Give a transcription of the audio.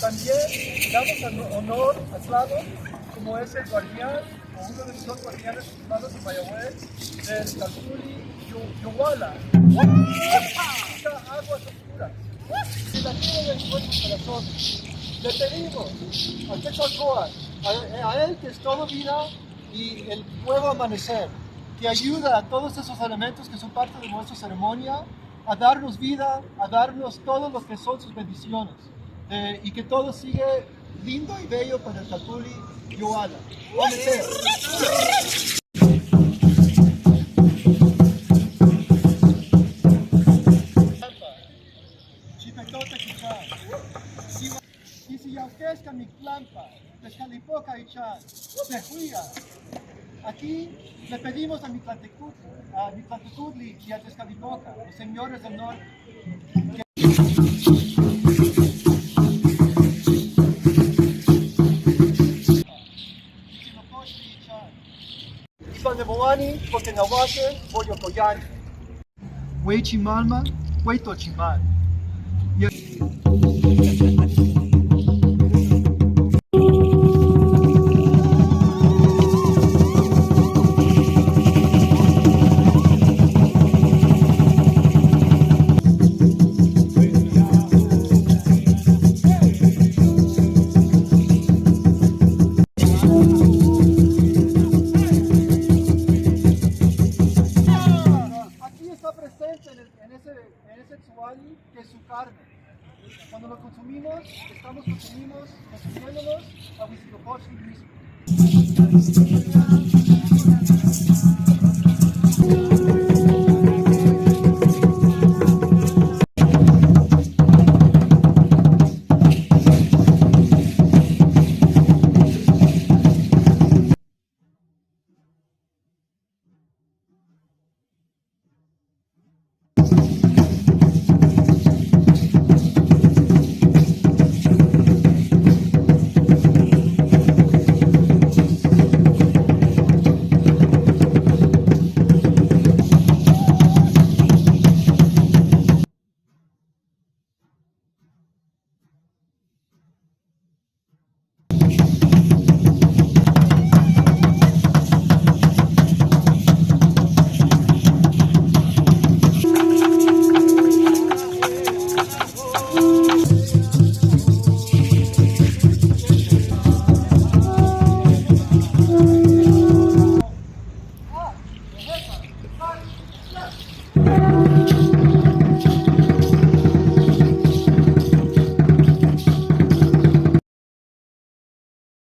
También damos honor a Slavo, como es el guardián, o uno de los dos guardianes hermanos de Mayagüez, del Calpulli Yuwala. Aguas oscuras. Si la tiene en nuestro corazón, le pedimos a Quetzalcóatl, a él que es todo vida y el nuevo amanecer, que ayuda a todos esos elementos que son parte de nuestra ceremonia a darnos vida, a darnos todo lo que son sus bendiciones. Y que todo sigue lindo y bello para el Calpulli Yuwala. Aquí le pedimos a Mictlantecutli y a Tezcatlipoca, los señores del norte, Moani, porque Nahuatl, Boyocoyani. Huichimalma, Huitochimal. Que es su carne. Cuando lo consumimos, estamos consumiéndonos a Huitzilopochtli mismo.